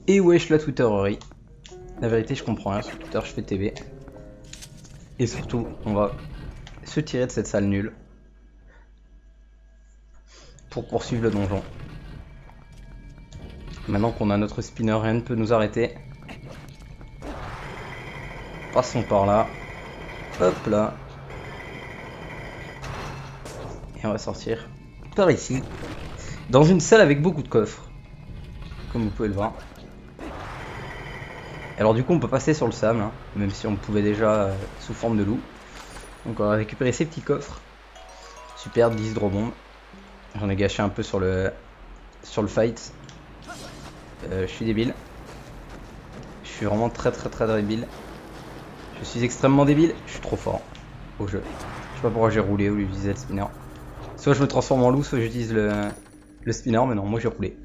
Et wesh la Twittererie. La vérité, je comprends rien sur Twitter, je fais TV. Et surtout, on va se tirer de cette salle nulle pour poursuivre le donjon. Maintenant qu'on a notre spinner, rien ne peut nous arrêter. Passons par là. Hop là. Et on va sortir par ici. Dans une salle avec beaucoup de coffres. Comme vous pouvez le voir. Alors du coup on peut passer sur le sable, hein, même si on pouvait déjà sous forme de loup. Donc on va récupérer ces petits coffres. Super, 10 hydrobombes. J'en ai gâché un peu sur le fight. Je suis débile. Je suis vraiment très débile. Je suis extrêmement débile. Je suis trop fort au jeu. Je sais pas pourquoi j'ai roulé au lieu d'utiliser le spinner. Soit je me transforme en loup, soit j'utilise le spinner, mais non, moi j'ai roulé.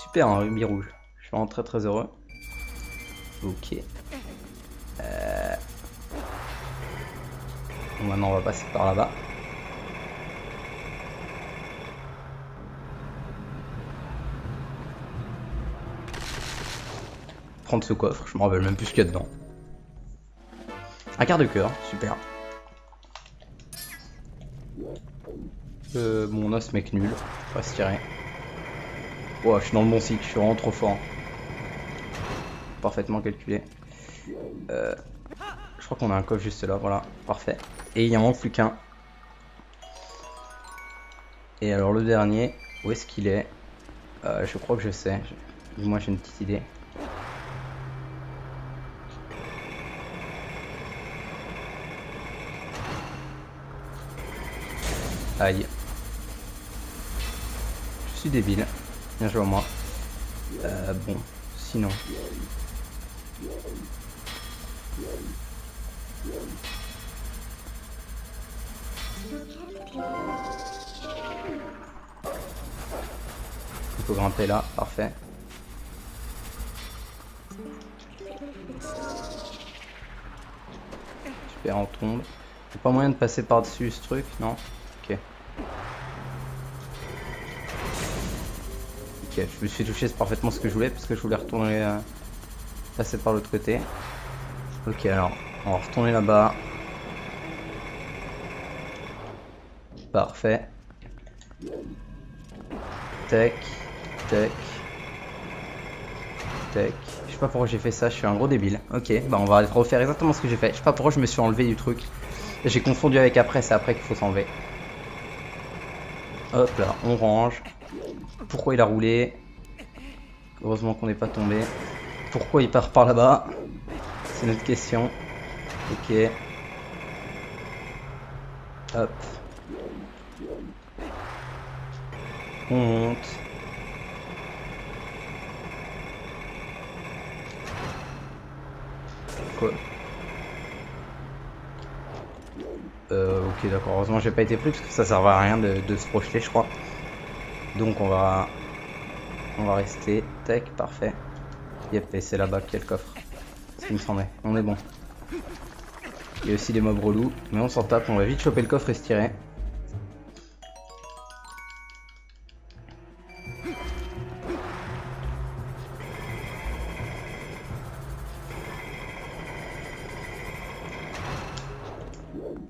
Super, un rubis rouge. Je suis vraiment très heureux. Ok. Bon, maintenant on va passer par là-bas. Prendre ce coffre, je me rappelle même plus ce qu'il y a dedans. Un quart de cœur, super. Mon os mec nul, on va se tirer. Wow, je suis dans le bon cycle, je suis vraiment trop fort. Parfaitement calculé. Je crois qu'on a un coffre juste là, voilà, parfait. Et il n'y en manque plus qu'un. Et alors le dernier, où est-ce qu'il est, je crois que je sais. Moi j'ai une petite idée. Aïe. Je suis débile. Bien joué à moi. Bon, sinon. Il faut grimper là, parfait. Super, on tombe. Il n'y a pas moyen de passer par-dessus ce truc, non? Ok. Ok, je me suis touché, c'est parfaitement ce que je voulais, parce que je voulais retourner, passer par l'autre côté. Ok, alors, on va retourner là-bas. Parfait. Tac, tac, tac. Je sais pas pourquoi j'ai fait ça, je suis un gros débile. Ok, bah on va refaire exactement ce que j'ai fait. Je sais pas pourquoi je me suis enlevé du truc. J'ai confondu avec après, c'est après qu'il faut s'enlever. Hop là, on range. Pourquoi il a roulé? Heureusement qu'on n'est pas tombé. Pourquoi il part par là-bas? C'est notre question. Ok. Hop. On monte. Quoi? Ok d'accord, heureusement j'ai pas été pris parce que ça servait à rien de se projeter je crois. Donc on va rester. Tac, parfait. Yep, et c'est là-bas qu'il y a le coffre. Ce qui me semblait. On est bon. Il y a aussi des mobs relous, mais on s'en tape, on va vite choper le coffre et se tirer.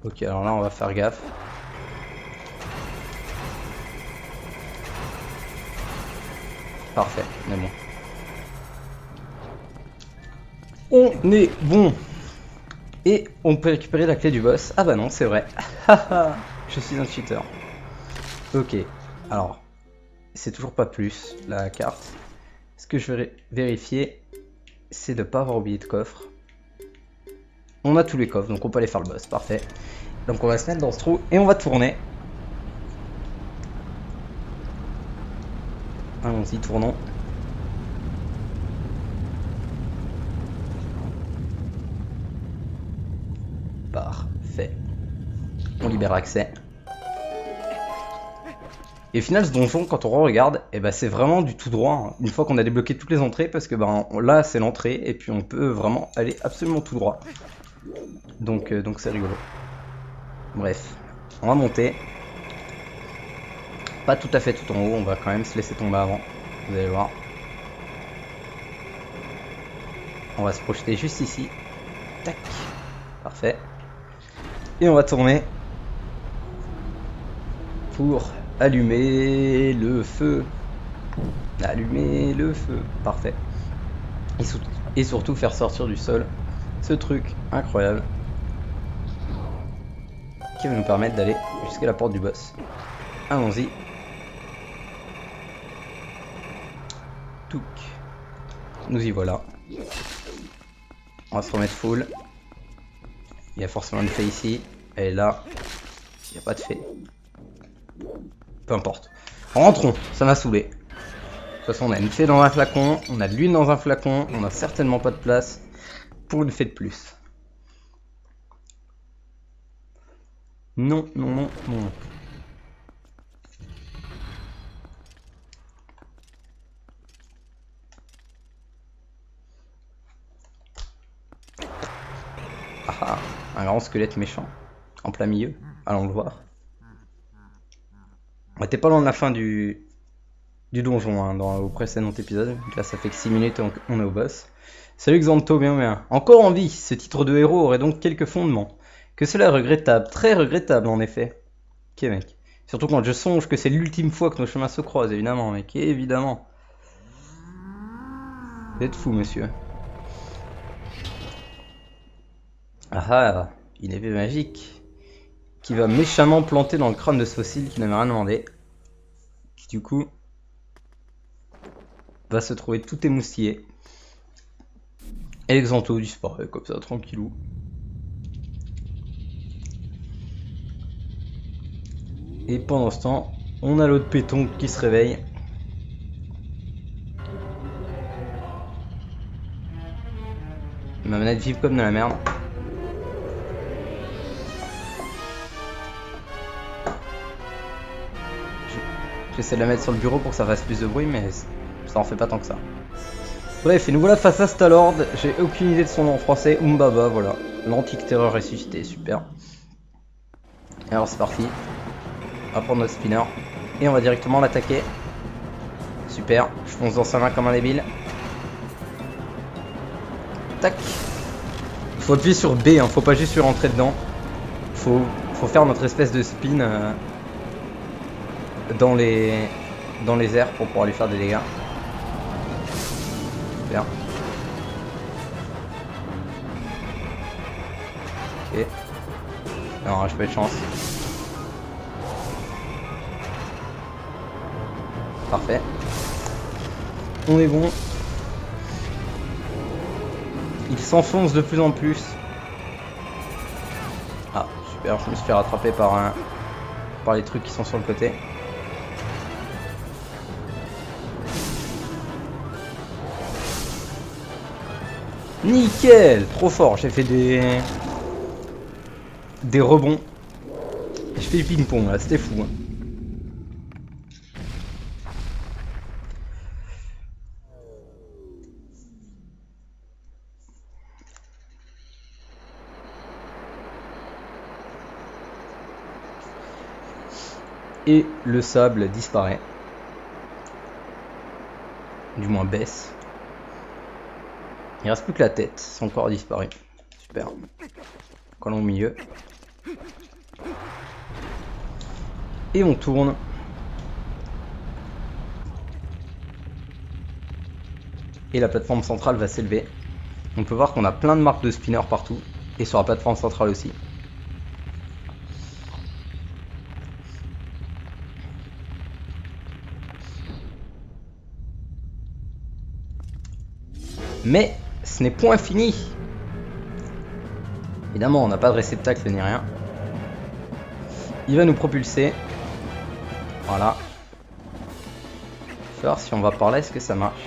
Ok, alors là on va faire gaffe. Parfait, on est bon. On est bon. Et on peut récupérer la clé du boss. Ah bah non, c'est vrai. Je suis un cheater. Ok, alors, c'est toujours pas plus la carte. Ce que je vais vérifier, c'est de ne pas avoir oublié de coffre. On a tous les coffres, donc on peut aller faire le boss, parfait. Donc on va se mettre dans ce trou et on va tourner. Allons-y, tournons. Parfait. On libère l'accès. Et au final, ce donjon, quand on regarde, eh ben, c'est vraiment du tout droit, hein, une fois qu'on a débloqué toutes les entrées, parce que ben, là, c'est l'entrée, et puis on peut vraiment aller absolument tout droit. Donc c'est rigolo. Bref, on va monter. Pas tout à fait tout en haut, on va quand même se laisser tomber avant, vous allez voir. On va se projeter juste ici. Tac. Parfait. Et on va tourner pour allumer le feu. Allumer le feu. Parfait. Et surtout faire sortir du sol ce truc incroyable qui va nous permettre d'aller jusqu'à la porte du boss. Allons-y. Touc. Nous y voilà. On va se remettre full. Il y a forcément une fée ici. Elle est là. Il n'y a pas de fée. Peu importe. Rentrons. Ça m'a saoulé. De toute façon, on a une fée dans un flacon. On a de l'huile dans un flacon. On n'a certainement pas de place pour une fée de plus. Non, non, non, non. Ah, un grand squelette méchant. En plein milieu. Allons le voir. On était pas loin de la fin du donjon hein, au précédent épisode. Donc là, ça fait que 6 minutes et on est au boss. Salut Xanto, bien. Encore en vie, ce titre de héros aurait donc quelques fondements. Que cela est regrettable, très regrettable en effet. Ok mec. Surtout quand je songe que c'est l'ultime fois que nos chemins se croisent, évidemment mec, évidemment. Vous êtes fou monsieur. Ah, une épée magique qui va méchamment planter dans le crâne de ce fossile qui n'avait rien demandé. Qui du coup va se trouver tout émoustillé. Et l'exanto disparaît comme ça, tranquillou. Et pendant ce temps, on a l'autre péton qui se réveille. Ma manette vive comme de la merde. J'essaie de la mettre sur le bureau pour que ça fasse plus de bruit, mais ça en fait pas tant que ça. Bref, et nous voilà face à Stalord. J'ai aucune idée de son nom en français. Umbaba, voilà. L'antique terreur ressuscité, super. Alors c'est parti. On va prendre notre spinner. Et on va directement l'attaquer. Super. Je fonce dans sa main comme un débile. Tac. Il faut appuyer sur B, hein. Faut pas juste sur rentrer dedans. Faut faire notre espèce de spin dans les airs pour pouvoir lui faire des dégâts. Super. Ok. Non, j'ai pas eu de chance. Parfait. On est bon. Il s'enfonce de plus en plus. Ah, super, je me suis fait rattraper par les trucs qui sont sur le côté. Nickel, trop fort, j'ai fait des rebonds. Je fais du ping-pong là, c'était fou. Hein. Et le sable disparaît. Du moins baisse. Il reste plus que la tête, son corps a disparu. Super. Collons au milieu. Et on tourne. Et la plateforme centrale va s'élever. On peut voir qu'on a plein de marques de spinner partout. Et sur la plateforme centrale aussi. Mais ce n'est point fini. Évidemment, on n'a pas de réceptacle ni rien. Il va nous propulser. Voilà. Faut voir si on va par là, est-ce que ça marche?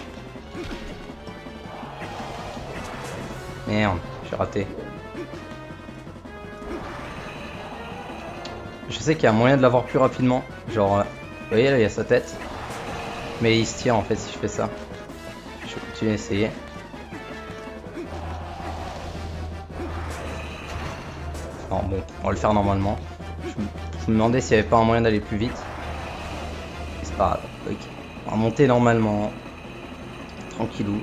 Merde, j'ai raté. Je sais qu'il y a moyen de l'avoir plus rapidement. Genre, vous voyez là, il y a sa tête. Mais il se tire en fait si je fais ça. Je vais continuer à essayer. Non, bon, on va le faire normalement. Je me demandais s'il n'y avait pas un moyen d'aller plus vite. C'est pas grave. Ok. On va monter normalement. Tranquillou.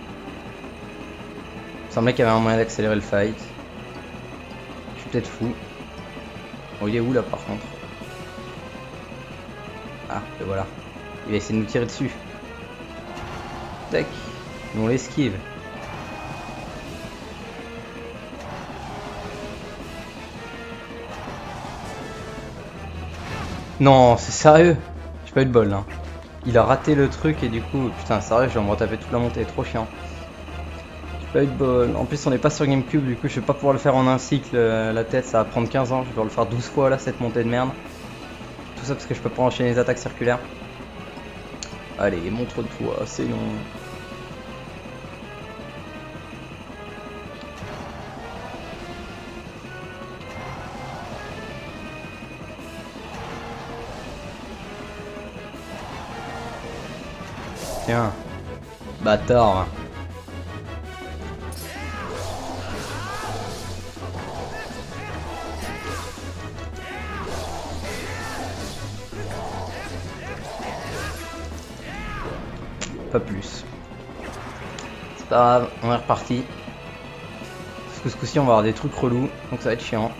me semblait qu'il y avait un moyen d'accélérer le fight. Je suis peut-être fou. Oh, il est où là par contre? Ah, et voilà. Il va essayer de nous tirer dessus. Tac. Nous on l'esquive. Non, c'est sérieux? J'ai pas eu de bol là. Il a raté le truc et du coup, putain, sérieux, je vais me retaper toute la montée, trop chiant. J'ai pas eu de bol. En plus, on n'est pas sur Gamecube, du coup, je vais pas pouvoir le faire en un cycle. La tête, ça va prendre 15 ans. Je vais devoir le faire 12 fois là, cette montée de merde. Tout ça parce que je peux pas enchaîner les attaques circulaires. Allez, montre-toi, c'est long. Tiens, bâtard. Pas plus. C'est pas grave, on est reparti. Parce que ce coup-ci on va avoir des trucs relous, donc ça va être chiant.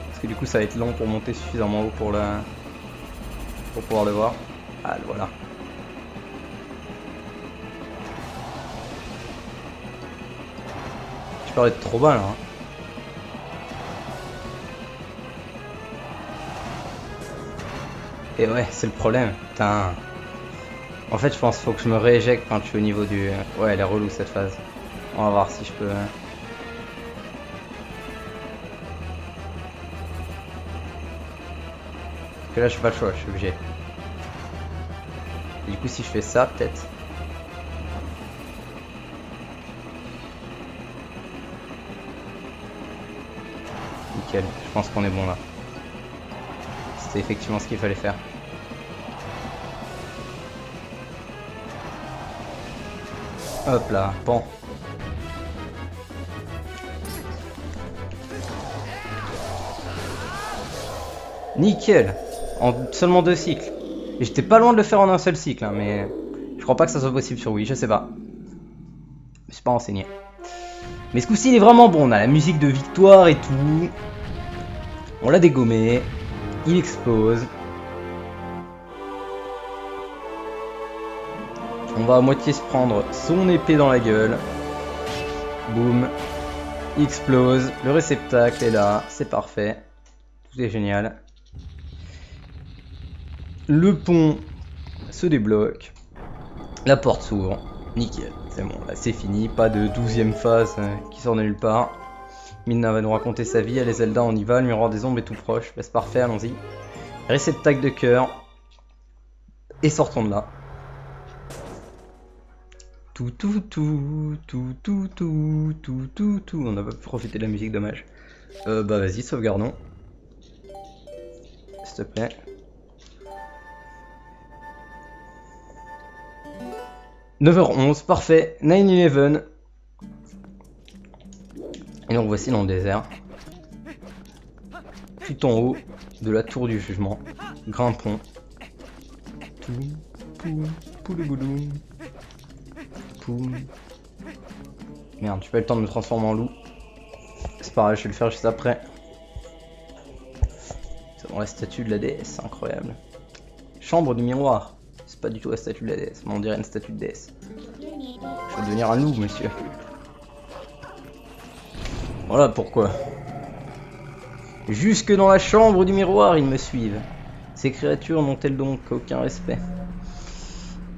Parce que du coup ça va être long pour monter suffisamment haut pour pouvoir le voir. Ah le voilà. Je peux être trop bas là. Hein. Et ouais, c'est le problème. Putain. En fait, je pense qu'il faut que je me rééjecte quand je suis au niveau du... Ouais, elle est relou cette phase. On va voir si je peux... Parce que là, je n'ai pas le choix, je suis obligé. Et du coup, si je fais ça, peut-être... Nickel, je pense qu'on est bon là. C'était effectivement ce qu'il fallait faire. Hop là, bon. Nickel. En seulement 2 cycles. Et j'étais pas loin de le faire en un seul cycle, hein, mais je crois pas que ça soit possible sur Wii, je sais pas. Je me suis pas renseigné. Mais ce coup-ci il est vraiment bon, on a la musique de victoire et tout. On l'a dégommé. Il explose. On va à moitié se prendre son épée dans la gueule. Boum. Il explose. Le réceptacle est là. C'est parfait. Tout est génial. Le pont se débloque. La porte s'ouvre. Nickel. C'est bon. Là, c'est fini. Pas de 12e phase qui sort de nulle part. Midna va nous raconter sa vie. Allez, Zelda, on y va. Le miroir des ombres est tout proche. Bah, c'est parfait. Allons-y. Réceptacle de cœur. Et sortons de là. Tout. On n'a pas pu profiter de la musique, dommage. Bah vas-y, sauvegardons. S'il te plaît. « 9h11, parfait. 9-11. Et donc voici dans le désert. Tout en haut de la tour du jugement. Grimpons. Merde, j'ai pas eu le temps de me transformer en loup. C'est pareil, je vais le faire juste après. C'est dans la statue de la déesse, incroyable. Chambre du miroir. C'est pas du tout la statue de la déesse, mais on dirait une statue de déesse. Je vais devenir un loup, monsieur. Voilà pourquoi. Jusque dans la chambre du miroir, ils me suivent. Ces créatures n'ont-elles donc aucun respect?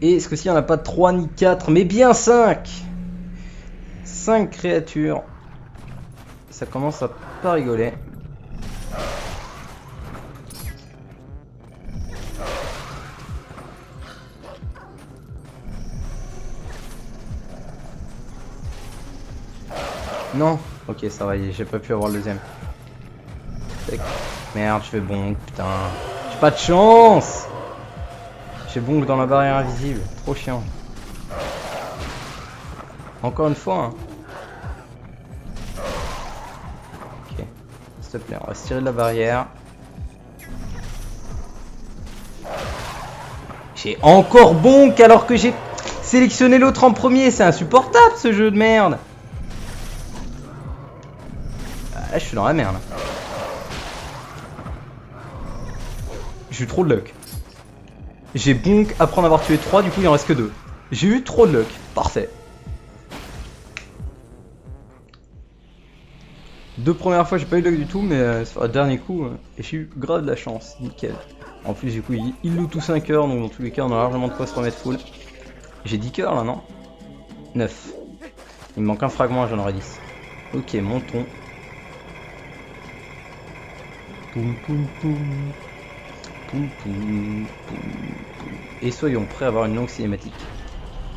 Et ce coup-ci, il n'y en a pas 3 ni 4, mais bien 5. 5 créatures. Ça commence à pas rigoler. Non. Ok, ça va, j'ai pas pu avoir le deuxième. Merde, je fais bonk, putain. J'ai pas de chance. J'ai bonk dans la barrière invisible. Trop chiant. Encore une fois. Hein. Ok. S'il te plaît, on va se tirer de la barrière. J'ai encore bonk alors que j'ai sélectionné l'autre en premier. C'est insupportable ce jeu de merde. Ah, je suis dans la merde. J'ai eu trop de luck. J'ai bonk après en avoir tué 3, du coup il en reste que 2. J'ai eu trop de luck. Parfait. 2 premières fois j'ai pas eu de luck du tout, mais sur le dernier coup, j'ai eu grave de la chance. Nickel. En plus du coup il loot tout 5 heures, donc dans tous les cas on a largement de quoi se remettre full. J'ai 10 cœurs là non? 9. Il me manque un fragment, j'en aurai 10. Ok, montons. Poum, poum, poum. Poum, poum, poum, poum. Et soyons prêts à avoir une longue cinématique.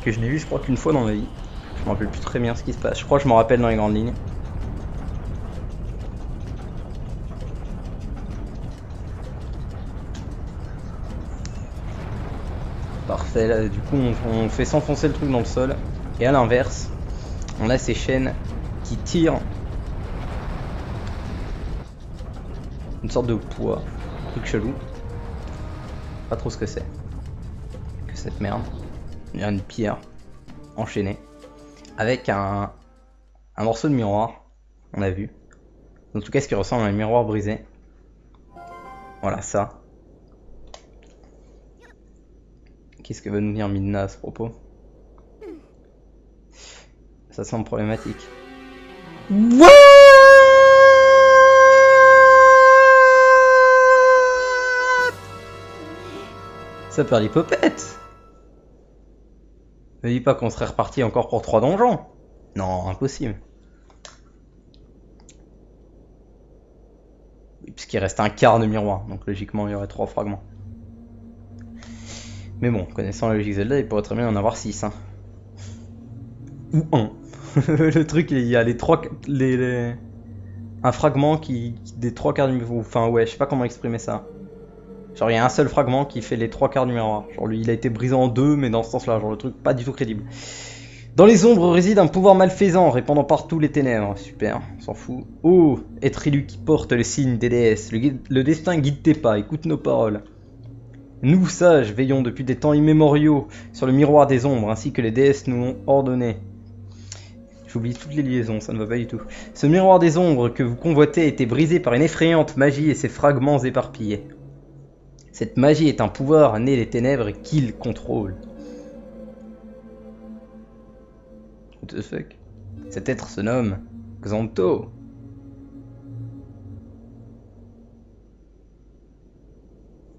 Que je n'ai vu je crois qu'une fois dans ma vie. Je me rappelle plus très bien ce qui se passe. Je crois que je me rappelle dans les grandes lignes. Parfait, là du coup on fait s'enfoncer le truc dans le sol. Et à l'inverse, on a ces chaînes qui tirent une sorte de poids. Un truc chelou. Pas trop ce que c'est. Que cette merde. Il y a une pierre enchaînée. Avec un morceau de miroir. On a vu. En tout cas ce qui ressemble à un miroir brisé. Voilà ça. Qu'est-ce que veut nous dire Midna à ce propos? Ça semble problématique. What? Ça perd l'hypopète. Ne dis pas qu'on serait reparti encore pour 3 donjons. Non, impossible. Oui, puisqu'il reste un quart de miroir, donc logiquement il y aurait 3 fragments. Mais bon, connaissant la logique Zelda, il pourrait très bien en avoir 6. Hein. Ou 1. Le truc, il y a les 3... un fragment des 3 quarts du miroir. Enfin ouais, je sais pas comment exprimer ça. Genre il y a un seul fragment qui fait les 3 quarts du miroir. Genre lui, il a été brisé en 2, mais dans ce sens-là. Genre le truc pas du tout crédible. Dans les ombres réside un pouvoir malfaisant, répandant partout les ténèbres. Super, on s'en fout. Oh, être élu qui porte le signe des déesses. Le destin guide tes pas, écoute nos paroles. Nous, sages, veillons depuis des temps immémoriaux sur le miroir des ombres, ainsi que les déesses nous ont ordonné. J'oublie toutes les liaisons, ça ne va pas du tout. Ce miroir des ombres que vous convoitez a été brisé par une effrayante magie et ses fragments éparpillés. Cette magie est un pouvoir né des ténèbres et qu'il contrôle. What the fuck? Cet être se nomme Xanto.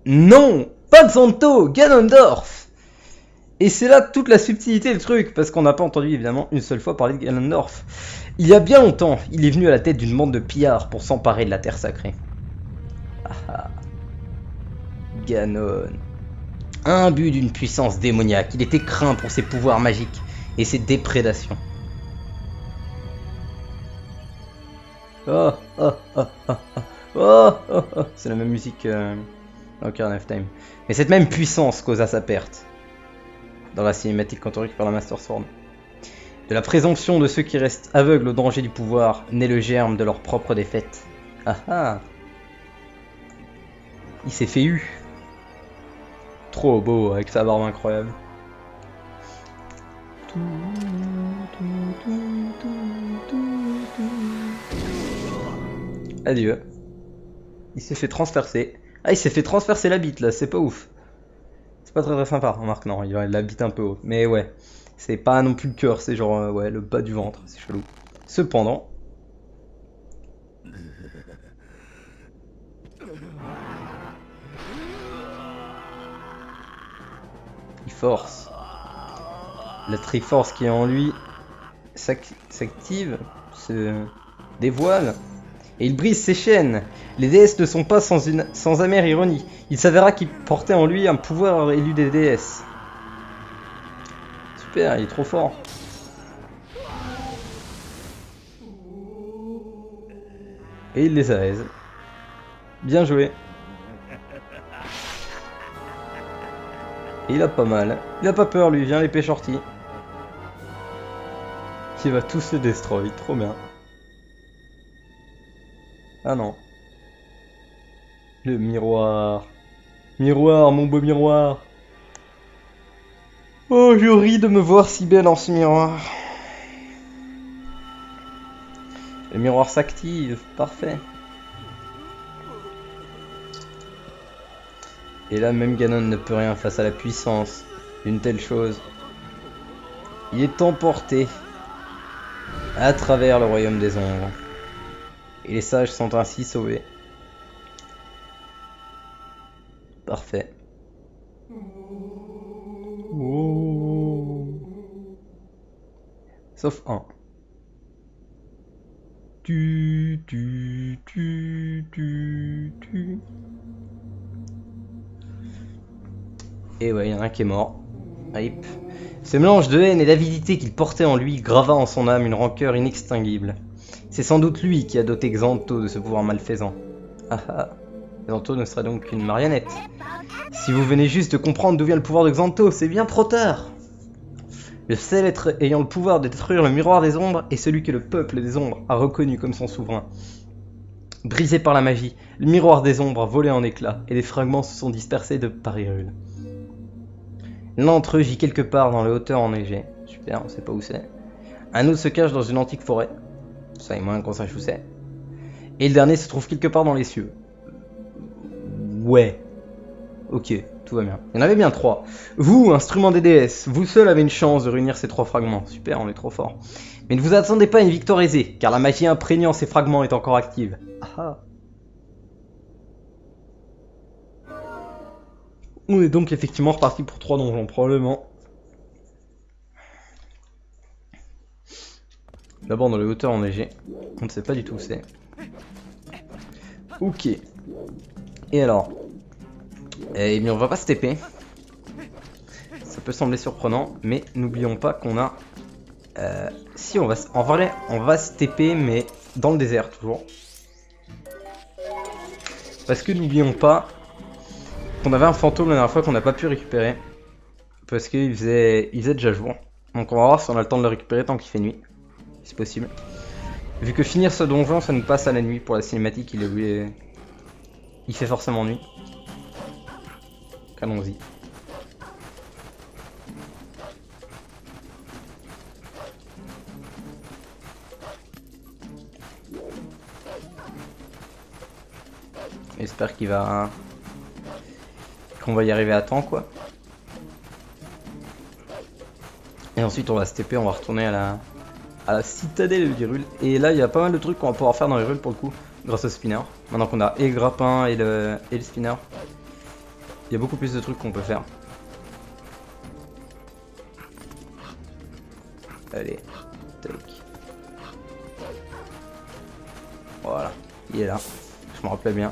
Non! Pas Xanto, Ganondorf. Et c'est là toute la subtilité du truc, parce qu'on n'a pas entendu évidemment une seule fois parler de Ganondorf. Il y a bien longtemps, il est venu à la tête d'une bande de pillards pour s'emparer de la terre sacrée. Ah. Ganon. Imbu d'une puissance démoniaque, il était craint pour ses pouvoirs magiques et ses déprédations. Oh, oh, oh, oh, oh, oh, oh. C'est la même musique Ocarina of Time. Mais cette même puissance causa sa perte. Dans la cinématique quand on récupère la Master Sword. De la présomption de ceux qui restent aveugles au danger du pouvoir, naît le germe de leur propre défaite. Ah ah. Il s'est fait eu. Trop beau avec sa barbe incroyable. Adieu. Il s'est fait transpercer. Ah, il s'est fait transpercer la bite là, c'est pas ouf. C'est pas très sympa, remarque, non, il a la bite un peu haute. Mais ouais, c'est pas non plus le cœur, c'est genre ouais, le bas du ventre, c'est chelou. Cependant... il force. La Triforce qui est en lui s'active, se dévoile. Et il brise ses chaînes. Les déesses ne sont pas sans amère ironie. Il s'avéra qu'il portait en lui un pouvoir élu des déesses. Super, il est trop fort. Et il les aise. Bien joué. Et il a pas mal. Il a pas peur lui, viens l'épée shorty. qui va tous le destroy. Trop bien. Ah non. Le miroir. Miroir, mon beau miroir. Oh, je ris de me voir si belle en ce miroir. Le miroir s'active, parfait. Et là, même Ganon ne peut rien face à la puissance d'une telle chose. Il est emporté à travers le royaume des ombres. Et les sages sont ainsi sauvés. Parfait. Oh. Sauf un. Et ouais, il y en a un qui est mort. Rip. Ce mélange de haine et d'avidité qu'il portait en lui grava en son âme une rancœur inextinguible. C'est sans doute lui qui a doté Xanto de ce pouvoir malfaisant. Ah ah. Xanto ne serait donc qu'une marionnette. Si vous venez juste de comprendre d'où vient le pouvoir de Xanto, c'est bien trop tard. Le seul être ayant le pouvoir de détruire le miroir des ombres est celui que le peuple des ombres a reconnu comme son souverain. Brisé par la magie, le miroir des ombres a volé en éclats et des fragments se sont dispersés de par Hyrule. L'un d'entre eux gît quelque part dans les hauteurs enneigées. Super, on sait pas où c'est. Un autre se cache dans une antique forêt. Ça est moins qu'on sache où c'est. Et le dernier se trouve quelque part dans les cieux. Ouais. Ok, tout va bien. Il y en avait bien 3. Vous, instrument des déesses, vous seul avez une chance de réunir ces 3 fragments. Super, on est trop fort. Mais ne vous attendez pas à une victoire aisée, car la magie imprégnant ces fragments est encore active. Ah. On est donc effectivement reparti pour 3 donjons, probablement. D'abord dans les hauteurs enneigées. On ne sait pas du tout où c'est. Ok. Et alors eh bien on va pas se TP. Ça peut sembler surprenant, mais n'oublions pas qu'on a... si on va... En vrai, on va se TP, mais dans le désert toujours. Parce que n'oublions pas qu'on avait un fantôme la dernière fois qu'on n'a pas pu récupérer. Parce qu'il faisait déjà jour. Donc on va voir si on a le temps de le récupérer tant qu'il fait nuit. C'est possible. Vu que finir ce donjon, ça nous passe à la nuit pour la cinématique, il fait forcément nuit. Allons-y. J'espère qu'on va y arriver à temps, quoi. Et ensuite on va se TP, on va retourner à la citadelle d'Hyrule. Et là il y a pas mal de trucs qu'on va pouvoir faire dans Hyrule pour le coup, grâce au spinner. Maintenant qu'on a et le grappin et le spinner, il y a beaucoup plus de trucs qu'on peut faire. Allez, tac. Voilà, il est là. Je me rappelais bien.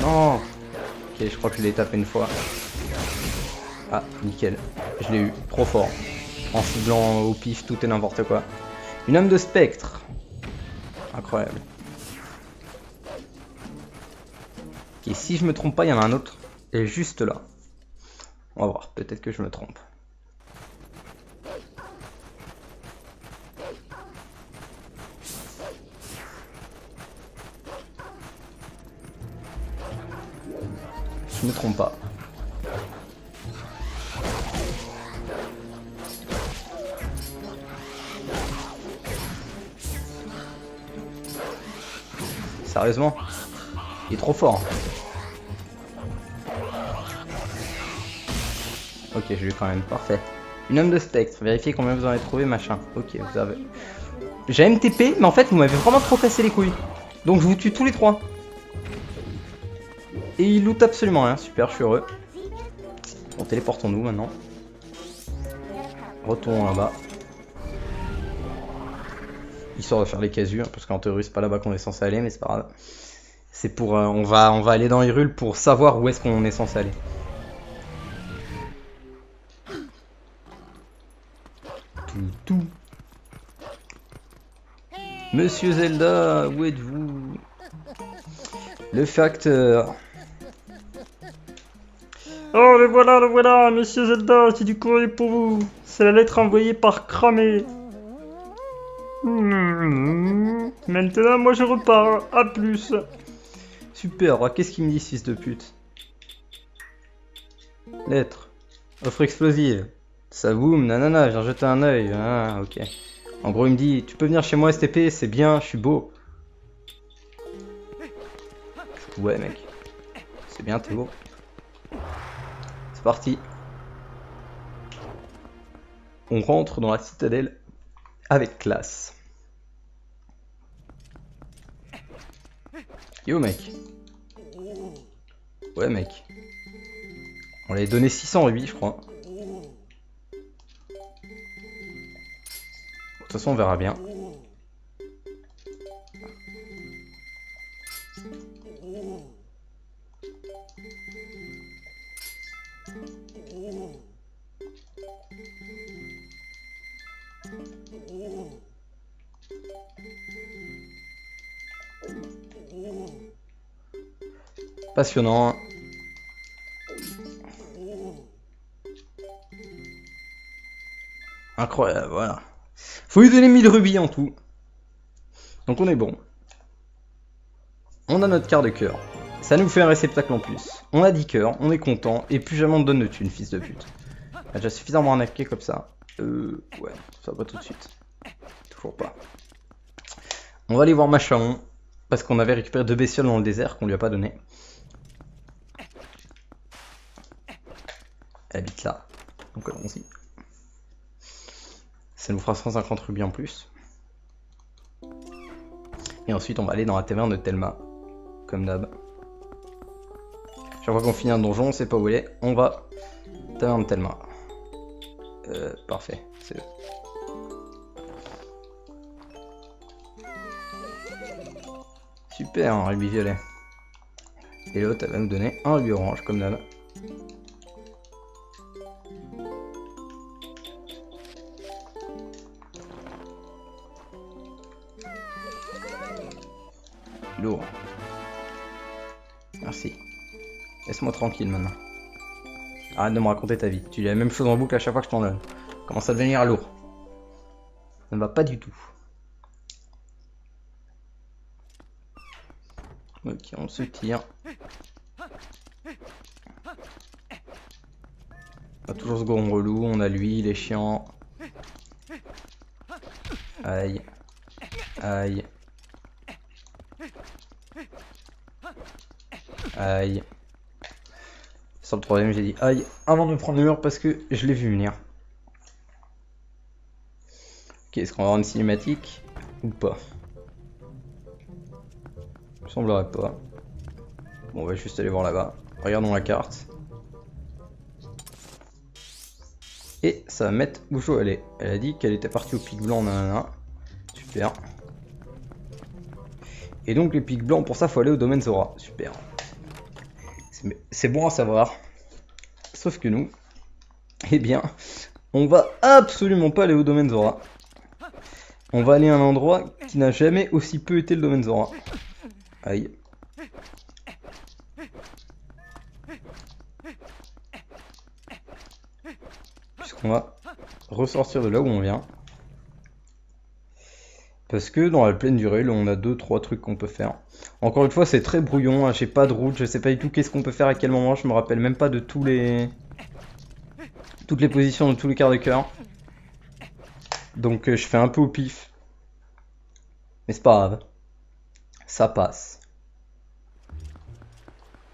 Non. Ok, je crois que je l'ai tapé une fois. Ah, nickel. Je l'ai eu. Trop fort. En ciblant au pif, tout et n'importe quoi. Une âme de spectre. Incroyable. Ok, si je me trompe pas, il y en a un autre. Et juste là. On va voir. Peut-être que je me trompe. Je me trompe pas. Sérieusement? Il est trop fort. Ok, je l'ai quand même. Parfait. Une âme de spectre. Vérifiez combien vous en avez trouvé, machin. Ok, vous avez... J'ai MTP, mais en fait, vous m'avez vraiment trop cassé les couilles. Donc je vous tue tous les 3. Et il loot absolument rien. Super, je suis heureux. Bon, téléportons-nous maintenant. Retournons là-bas. Histoire de faire les casus, hein, parce qu'en théorie c'est pas là-bas qu'on est censé aller, mais c'est pas grave. C'est pour... on va aller dans Hyrule pour savoir où est-ce qu'on est censé aller. Tout. Monsieur Zelda, où êtes-vous? Le facteur. Oh, le voilà, monsieur Zelda, j'ai du courrier pour vous. C'est la lettre envoyée par Cramé. Maintenant, moi je repars. À plus. Super, alors, qu'est-ce qu'il me dit, ce fils de pute? Lettre. Offre explosive. Ça boum, nanana, viens jeter un œil. Ah, ok. En gros, il me dit, tu peux venir chez moi STP, c'est bien, je suis beau. Ouais, mec. C'est bien, t'es beau. C'est parti. On rentre dans la citadelle avec classe. Yo, mec. Ouais, mec. On l'avait donné 600 rubis, je crois. De toute façon, on verra bien. Passionnant. Incroyable, voilà. Faut lui donner 1000 rubis en tout. Donc on est bon. On a notre quart de cœur. Ça nous fait un réceptacle en plus. On a 10 cœurs, on est content, et plus jamais on te donne de thunes, fils de pute. On a déjà suffisamment arnaqué comme ça. Ouais, ça va pas tout de suite. Toujours pas. On va aller voir Machaon, parce qu'on avait récupéré 2 bestioles dans le désert qu'on lui a pas donné. Elle habite là, donc allons-y. Ça nous fera 150 rubis en plus. Et ensuite on va aller dans la taverne de Telma, comme d'hab. Chaque fois qu'on finit un donjon, on sait pas où il est, on va taverne de Telma. Parfait, c'est eux. Super, un rubis violet. Et l'autre, elle va nous donner un rubis orange, comme d'hab. Lourd. Merci. Laisse-moi tranquille maintenant. Arrête de me raconter ta vie. Tu dis la même chose en boucle à chaque fois que je t'en donne. Commence à devenir lourd. Ça ne va pas du tout. Ok, on se tire. On a toujours ce goron relou. On a lui, il est chiant. Aïe. Aïe. Aïe. Sur le troisième, j'ai dit aïe avant de me prendre le mur parce que je l'ai vu venir. Ok, est-ce qu'on va avoir une cinématique ou pas? Il me semblerait pas. Bon, on va juste aller voir là-bas. Regardons la carte. Et ça va mettre où je dois aller. Elle a dit qu'elle était partie au pic blanc, nanana. Super. Et donc les pics blancs, pour ça, faut aller au domaine Zora. Super. C'est bon à savoir. Sauf que nous, eh bien, on va absolument pas aller au domaine Zora. On va aller à un endroit qui n'a jamais aussi peu été le domaine Zora. Aïe. Puisqu'on va ressortir de là où on vient. Parce que dans la plaine du rail, on a 2-3 trucs qu'on peut faire. Encore une fois, c'est très brouillon, hein, j'ai pas de route, je sais pas du tout qu'est-ce qu'on peut faire à quel moment, je me rappelle même pas de toutes les positions de tous les quarts de cœur. Donc je fais un peu au pif. Mais c'est pas grave. Ça passe.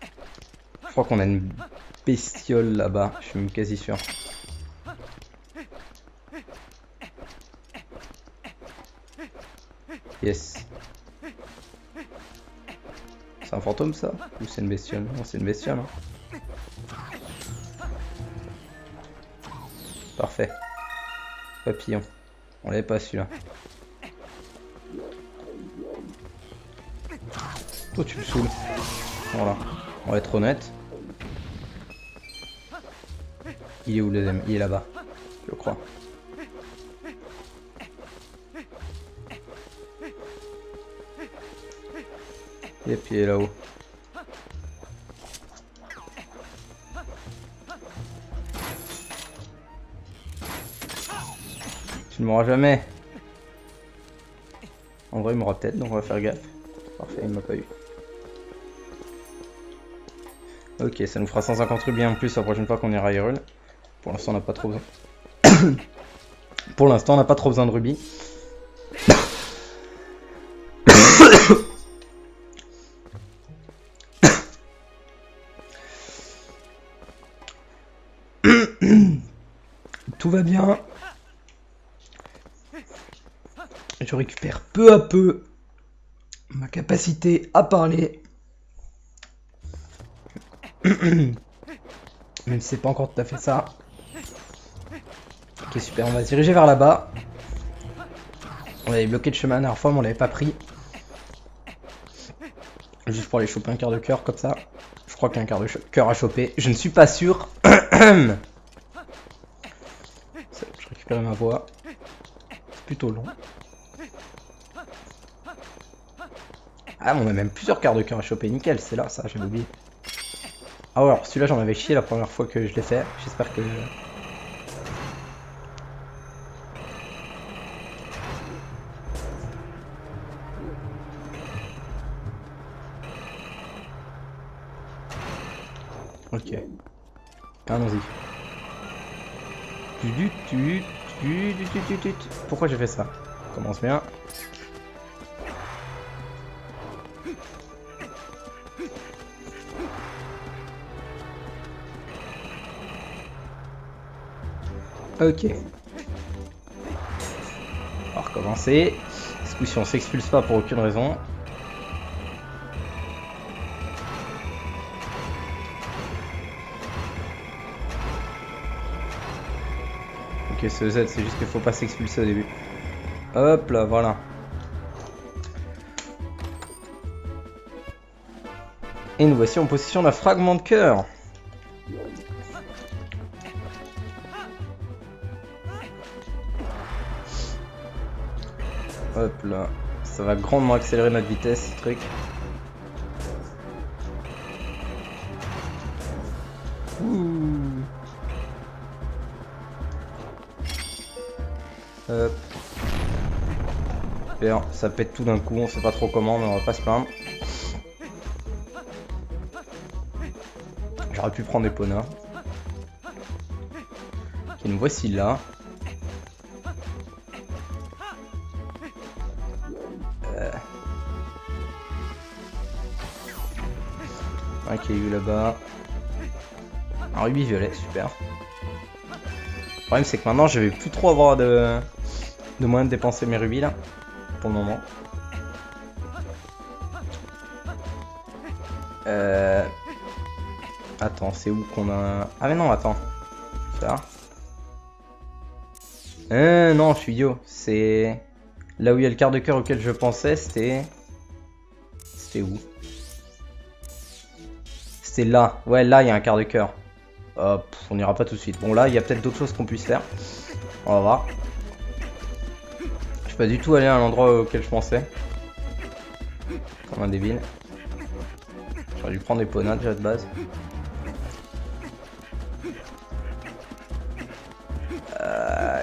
Je crois qu'on a une bestiole là-bas, je suis même quasi sûr. Yes. C'est un fantôme ça? Ou c'est une bestiole? Non, c'est une bestiole. Hein. Parfait. Papillon. On l'avait pas celui-là. Oh, tu me saoules. Voilà. On va être honnête. Il est où le deuxième? Il est là-bas. Je crois. Et puis il est là-haut. Il m'aura jamais. En vrai, il m'aura peut-être, donc on va faire gaffe. Parfait, il m'a pas eu. Ok, ça nous fera 150 rubis en plus la prochaine fois qu'on ira à Hyrule. Pour l'instant, on n'a pas trop besoin. Pour l'instant, on n'a pas trop besoin de rubis. Tout va bien. Je récupère peu à peu ma capacité à parler. Même si c'est pas encore tout à fait ça. Ok, super, on va se diriger vers là-bas. On avait bloqué le chemin la dernière fois, mais on l'avait pas pris. Juste pour aller choper un quart de cœur comme ça. Je crois qu'il y a un quart de cœur à choper. Je ne suis pas sûr. Je récupère ma voix. C'est plutôt long. Ah, on a même plusieurs quarts de cœur à choper. Nickel, c'est là, ça, j'avais oublié. Ah ouais, alors celui-là, j'en avais chié la première fois que je l'ai fait. J'espère que... Ok. Allons-y. Pourquoi j'ai fait ça? On commence bien. Ok. On va recommencer. Ce coup-ci, on s'expulse pas pour aucune raison. Ok, ce Z, c'est juste qu'il faut pas s'expulser au début. Hop là, voilà. Et nous voici en possession d'un fragment de cœur. Hop là. Ça va grandement accélérer notre vitesse, ce truc. Ouh. Hop. Super, ça pète tout d'un coup, on sait pas trop comment, mais on va pas se plaindre. J'aurais pu prendre des ponas. Ok, nous voici là. Un caillou là-bas. Un rubis violet, super. Le problème c'est que maintenant je vais plus trop avoir de moyens de dépenser mes rubis là. Pour le moment. Attends, c'est où qu'on a... Ah mais non, attends. Ça. Non, je suis idiot. C'est... Là où il y a le quart de cœur auquel je pensais, c'était... C'était où? C'était là. Ouais, là, il y a un quart de cœur. Hop, on n'ira pas tout de suite. Bon, là, il y a peut-être d'autres choses qu'on puisse faire. On va voir. Je suis pas du tout allé à l'endroit auquel je pensais. Comme un débile. J'aurais dû prendre des ponas déjà de base.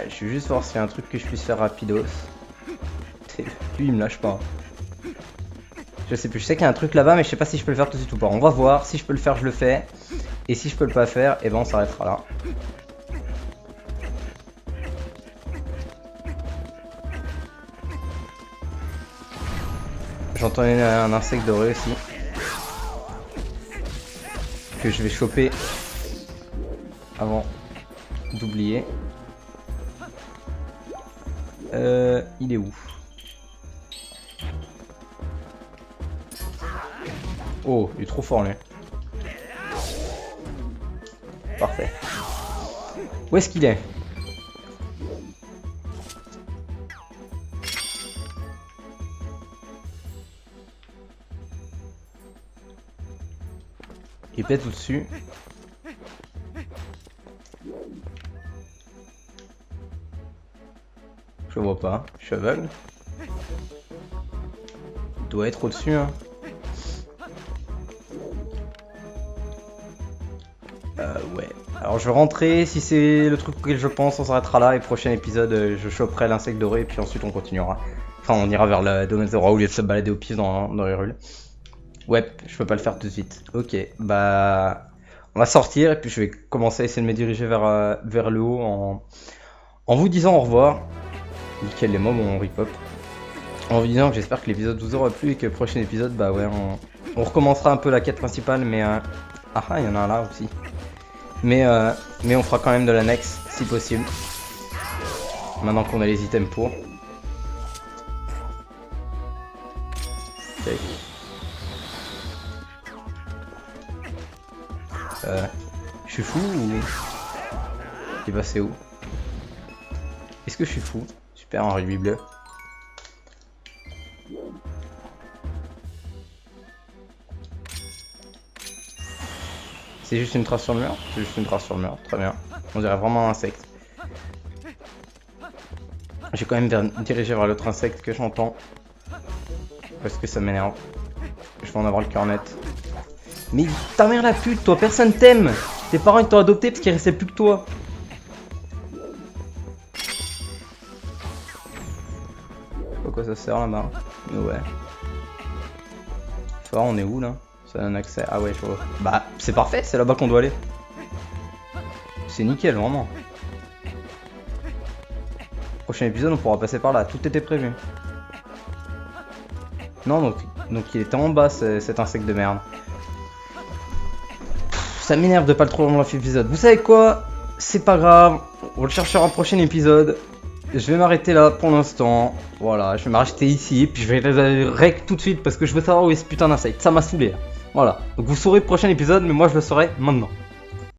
Je vais juste voir s'il y a un truc que je puisse faire rapidos. Lui, il me lâche pas. Je sais plus, je sais qu'il y a un truc là-bas, mais je sais pas si je peux le faire tout de suite ou pas. On va voir, si je peux le faire, je le fais. Et si je peux le pas faire, et ben on s'arrêtera là. J'entends un insecte doré aussi. Que je vais choper avant d'oublier. Il est où? Oh, il est trop fort lui. Parfait. Où est-ce qu'il est? Il est peut-être au-dessus. Je le vois pas, je suis aveugle. Il doit être au-dessus, hein. Ouais. Alors je vais rentrer, si c'est le truc auquel je pense, on s'arrêtera là, et prochain épisode, je choperai l'insecte doré, et puis ensuite on continuera. Enfin, on ira vers le domaine de roi au lieu de se balader au pif dans les rues. Ouais, je peux pas le faire tout de suite. Ok, bah... On va sortir, et puis je vais commencer à essayer de me diriger vers le haut en vous disant au revoir. Nickel, les mobs ont rip-hop. En vous disant que j'espère que l'épisode vous aura plu, et que le prochain épisode, bah ouais, on recommencera un peu la quête principale, mais... Ah ah, il y en a un là aussi. Mais on fera quand même de l'annexe, si possible. Maintenant qu'on a les items pour. Ok. Je suis fou ou... Il est passé où? Est-ce que je suis fou? Super, un rubis bleu. C'est juste une trace sur le mur? C'est juste une trace sur le mur, très bien. On dirait vraiment un insecte. J'ai quand même dirigé vers l'autre insecte que j'entends. Parce que ça m'énerve. Je vais en avoir le cœur net. Mais ta mère la pute, toi, personne t'aime. Tes parents ils t'ont adopté parce qu'il restait plus que toi. Pourquoi ça sert là-bas? Ouais. Fort, on est où là? Ça donne accès. Ah ouais, je vois. Bah, c'est parfait, c'est là-bas qu'on doit aller. C'est nickel, vraiment. Prochain épisode, on pourra passer par là. Tout était prévu. Non, donc il était en bas, cet insecte de merde. Ça m'énerve de pas le trouver dans l'épisode. Vous savez quoi? C'est pas grave. On le cherchera au prochain épisode. Je vais m'arrêter là pour l'instant. Voilà, je vais m'arrêter ici. Puis je vais rec tout de suite parce que je veux savoir où est ce putain d'insecte. Ça m'a saoulé. Voilà. Donc vous saurez le prochain épisode, mais moi je le saurai maintenant.